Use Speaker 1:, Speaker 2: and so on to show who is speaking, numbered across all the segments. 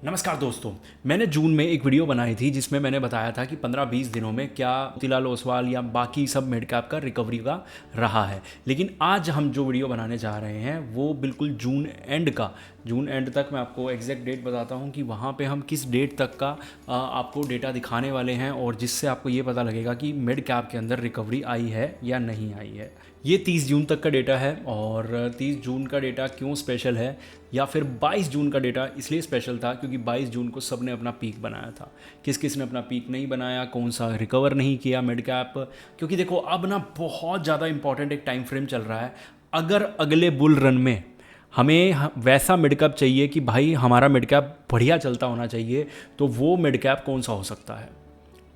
Speaker 1: नमस्कार दोस्तों। मैंने जून में एक वीडियो बनाई थी जिसमें मैंने बताया था कि 15-20 दिनों में क्या मोतीलाल ओसवाल या बाकी सब मिड कैप का रिकवरी का रहा है। लेकिन आज हम जो वीडियो बनाने जा रहे हैं वो बिल्कुल जून एंड तक मैं आपको एग्जैक्ट डेट बताता हूँ कि वहाँ पे हम किस डेट तक का आपको डेटा दिखाने वाले हैं और जिससे आपको ये पता लगेगा कि मिड कैप के अंदर रिकवरी आई है या नहीं आई है। ये 30 जून तक का डेटा है और 30 जून का डेटा क्यों स्पेशल है या फिर 22 जून का डेटा इसलिए स्पेशल था क्योंकि 22 जून को सब ने अपना पीक बनाया था। किस किस ने अपना पीक नहीं बनाया, कौन सा रिकवर नहीं किया मिड कैप, क्योंकि देखो अब ना बहुत ज़्यादा इंपॉर्टेंट एक टाइम फ्रेम चल रहा है। अगर अगले बुल रन में हमें वैसा मिड कैप चाहिए कि भाई हमारा मिड कैप बढ़िया चलता होना चाहिए, तो वो मिड कैप कौन सा हो सकता है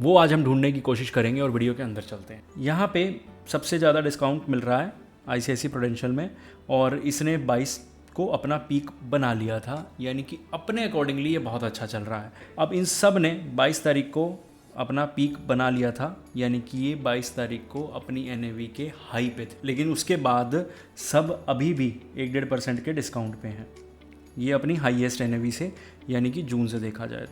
Speaker 1: वो आज हम ढूंढने की कोशिश करेंगे और वीडियो के अंदर चलते हैं। यहाँ पे सबसे ज़्यादा डिस्काउंट मिल रहा है आईसीआईसी प्रूडेंशियल में और इसने 22 को अपना पीक बना लिया था, यानी कि अपने अकॉर्डिंगली ये बहुत अच्छा चल रहा है। अब इन सब ने 22 तारीख को अपना पीक बना लिया था, यानी कि ये 22 तारीख को अपनी एनएवी के हाई पे थे, लेकिन उसके बाद सब अभी भी 1-1.5% के डिस्काउंट पे हैं। ये अपनी हाईएस्ट एनएवी से, यानी कि जून से देखा जाए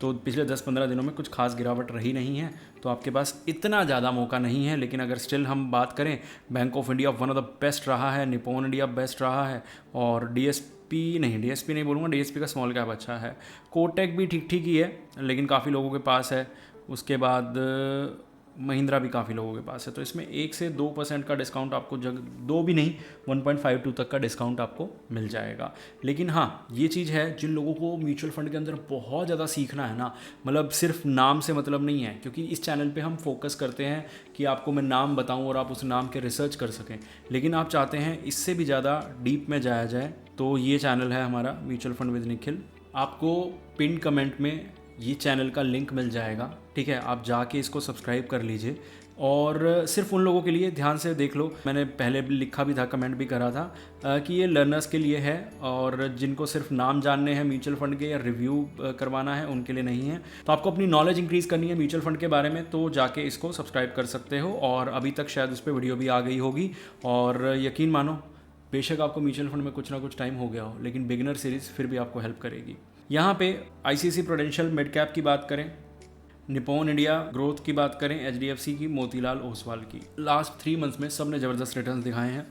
Speaker 1: तो पिछले 10-15 दिनों में कुछ खास गिरावट रही नहीं है, तो आपके पास इतना ज़्यादा मौका नहीं है। लेकिन अगर स्टिल हम बात करें, bank of India one of the best रहा है, निपॉन इंडिया बेस्ट रहा है और डीएसपी नहीं बोलूँगा, डीएसपी का स्मॉल कैप अच्छा है। कोटक भी ठीक ठीक ही है लेकिन काफ़ी लोगों के पास है। उसके बाद महिंद्रा भी काफ़ी लोगों के पास है। तो इसमें 1 से 2% का डिस्काउंट आपको, दो भी नहीं 1.52 तक का डिस्काउंट आपको मिल जाएगा। लेकिन हाँ, ये चीज़ है, जिन लोगों को म्यूचुअल फंड के अंदर बहुत ज़्यादा सीखना है ना, मतलब सिर्फ नाम से मतलब नहीं है, क्योंकि इस चैनल पे हम फोकस करते हैं कि आपको मैं नाम बताऊं और आप उस नाम के रिसर्च कर सकें। लेकिन आप चाहते हैं इससे भी ज़्यादा डीप में जाया जाए, तो ये चैनल है हमारा म्यूचुअल फंड विद निखिल। आपको पिन कमेंट में ये चैनल का लिंक मिल जाएगा, ठीक है। आप जाके इसको सब्सक्राइब कर लीजिए। और सिर्फ उन लोगों के लिए, ध्यान से देख लो, मैंने पहले भी लिखा भी था, कमेंट भी करा था कि ये लर्नर्स के लिए है और जिनको सिर्फ नाम जानने हैं म्यूचुअल फंड के या रिव्यू करवाना है उनके लिए नहीं है। तो आपको अपनी नॉलेज इंक्रीज़ करनी है म्यूचुअल फंड के बारे में, तो जाके इसको सब्सक्राइब कर सकते हो। और अभी तक शायद उस पर वीडियो भी आ गई होगी। और यकीन मानो, बेशक आपको म्यूचुअल फंड में कुछ ना कुछ टाइम हो गया हो, लेकिन बिगिनर सीरीज़ फिर भी आपको हेल्प करेगी। यहाँ पे आईसीआईसी प्रूडेंशियल मिड कैप की बात करें, निपॉन इंडिया ग्रोथ की बात करें, एचडीएफसी की, मोतीलाल ओसवाल की, लास्ट 3 मंथ्स में सब ने ज़बरदस्त रिटर्न दिखाए हैं।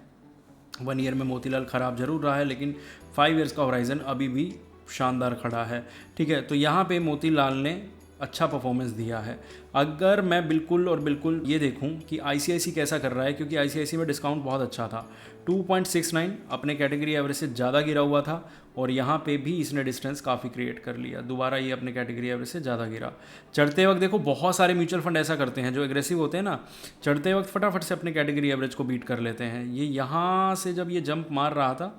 Speaker 1: 1 ईयर में मोतीलाल ख़राब जरूर रहा है, लेकिन 5 ईयर्स का होराइजन अभी भी शानदार खड़ा है, ठीक है। तो यहाँ पे मोतीलाल ने अच्छा परफॉर्मेंस दिया है। अगर मैं बिल्कुल ये देखूं कि आईसीआईसी कैसा कर रहा है, क्योंकि आईसीआईसी में डिस्काउंट बहुत अच्छा था, 2.69 अपने कैटेगरी एवरेज से ज़्यादा गिरा हुआ था और यहाँ पे भी इसने डिस्टेंस काफ़ी क्रिएट कर लिया। दोबारा ये अपने कैटेगरी एवरेज से ज़्यादा गिरा। चढ़ते वक्त देखो, बहुत सारे म्यूचुअल फंड ऐसा करते हैं जो एग्रेसिव होते हैं ना, चढ़ते वक्त फटाफट से अपने कैटेगरी एवरेज को बीट कर लेते हैं। ये यहाँ से जब ये जंप मार रहा था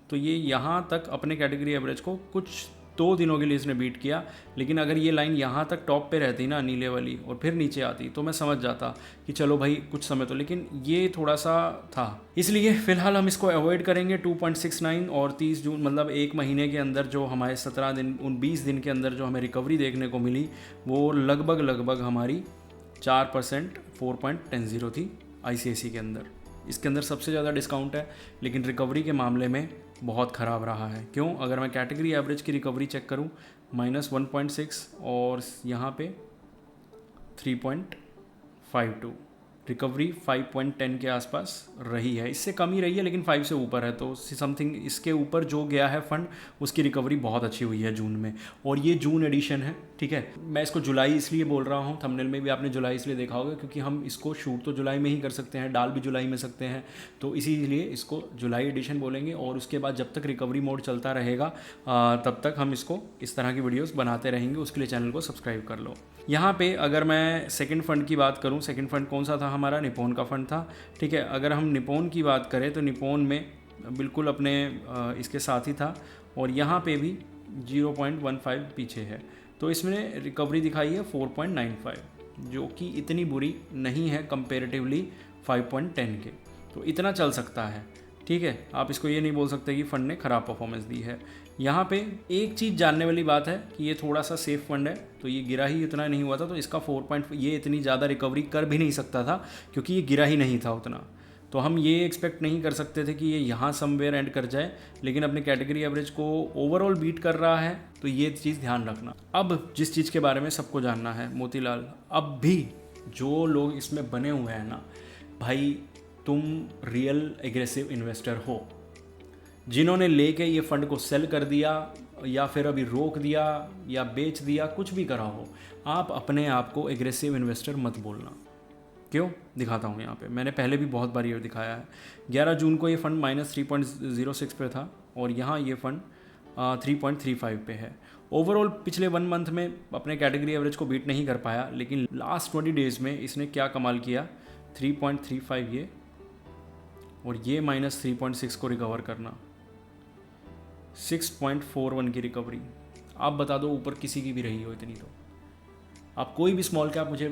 Speaker 1: तो ये यहाँ तक अपने कैटेगरी एवरेज को कुछ 2 दिनों के लिए इसने बीट किया। लेकिन अगर ये लाइन यहाँ तक टॉप पे रहती ना, नीले वाली, और फिर नीचे आती, तो मैं समझ जाता कि चलो भाई कुछ समय तो, लेकिन ये थोड़ा सा था, इसलिए फ़िलहाल हम इसको अवॉइड करेंगे। 2.69 और 30 जून, मतलब 1 महीने के अंदर जो हमारे 17 दिन 20 दिन के अंदर जो हमें रिकवरी देखने को मिली, वो लगभग हमारी 4%, 4.10 थी आईसीआईसी के अंदर। इसके अंदर सबसे ज़्यादा डिस्काउंट है, लेकिन रिकवरी के मामले में बहुत ख़राब रहा है। क्यों? अगर मैं कैटेगरी एवरेज की रिकवरी चेक करूं, -1.6 और यहाँ पे 3.52, रिकवरी 5.10 के आसपास रही है। इससे कम ही रही है, लेकिन 5 से ऊपर है, तो समथिंग इसके ऊपर जो गया है फंड, उसकी रिकवरी बहुत अच्छी हुई है जून में। और ये जून एडिशन है, ठीक है। मैं इसको जुलाई इसलिए बोल रहा हूँ, थंबनेल में भी आपने जुलाई इसलिए देखा होगा क्योंकि हम इसको शूट तो जुलाई में ही कर सकते हैं, डाल भी जुलाई में सकते हैं, तो इसीलिए इसको जुलाई एडिशन बोलेंगे। और उसके बाद जब तक रिकवरी मोड चलता रहेगा तब तक हम इसको इस तरह की वीडियोस बनाते रहेंगे। उसके लिए चैनल को सब्सक्राइब कर लो। यहाँ पे अगर मैं सेकंड फंड की बात करूँ, सेकंड फंड कौन सा था हमारा? निपॉन का फंड था, ठीक है। अगर हम निपॉन की बात करें तो निपॉन में बिल्कुल अपने इसके साथ ही था और यहाँ पे भी 0.15 पीछे है, तो इसमें रिकवरी दिखाई है 4.95, जो कि इतनी बुरी नहीं है कंपेरेटिवली 5.10 के, तो इतना चल सकता है, ठीक है। आप इसको ये नहीं बोल सकते कि फ़ंड ने ख़राब परफॉर्मेंस दी है। यहाँ पे एक चीज़ जानने वाली बात है कि ये थोड़ा सा सेफ फंड है, तो ये गिरा ही इतना नहीं हुआ था, तो इसका 4 ये इतनी ज़्यादा रिकवरी कर भी नहीं सकता था क्योंकि ये गिरा ही नहीं था उतना। तो हम ये एक्सपेक्ट नहीं कर सकते थे कि ये यहाँ समवेयर एंड कर जाए, लेकिन अपने कैटेगरी एवरेज को ओवरऑल बीट कर रहा है। तो ये चीज़ ध्यान रखना। अब जिस चीज़ के बारे में सबको जानना है, मोतीलाल, अब भी जो लोग इसमें बने हुए हैं ना भाई, तुम रियल एग्रेसिव इन्वेस्टर हो। जिन्होंने लेके ये फंड को सेल कर दिया या फिर अभी रोक दिया या बेच दिया, कुछ भी करा हो, आप अपने आप को एग्रेसिव इन्वेस्टर मत बोलना। क्यों? दिखाता हूँ यहाँ पे। मैंने पहले भी बहुत बार ये दिखाया है। 11 जून को ये फ़ंड -3.06 पे था और यहाँ ये फ़ंड 3.35 पे है। ओवरऑल पिछले 1 मंथ में अपने कैटेगरी एवरेज को बीट नहीं कर पाया, लेकिन लास्ट 20 डेज़ में इसने क्या कमाल किया, 3.35 ये और ये -3.6 को रिकवर करना, 6.41 की रिकवरी। आप बता दो ऊपर किसी की भी रही हो इतनी। तो आप कोई भी स्मॉल कैप मुझे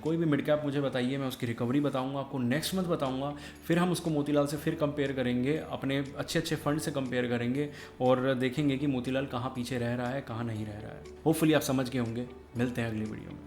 Speaker 1: कोई भी मिड कैप मुझे बताइए, मैं उसकी रिकवरी बताऊंगा आपको, नेक्स्ट मंथ बताऊंगा। फिर हम उसको मोतीलाल से फिर कंपेयर करेंगे, अपने अच्छे अच्छे फंड से कंपेयर करेंगे और देखेंगे कि मोतीलाल कहाँ पीछे रह रहा है, कहाँ नहीं रह रहा है। होपफुली आप समझ गए होंगे। मिलते हैं अगली वीडियो में।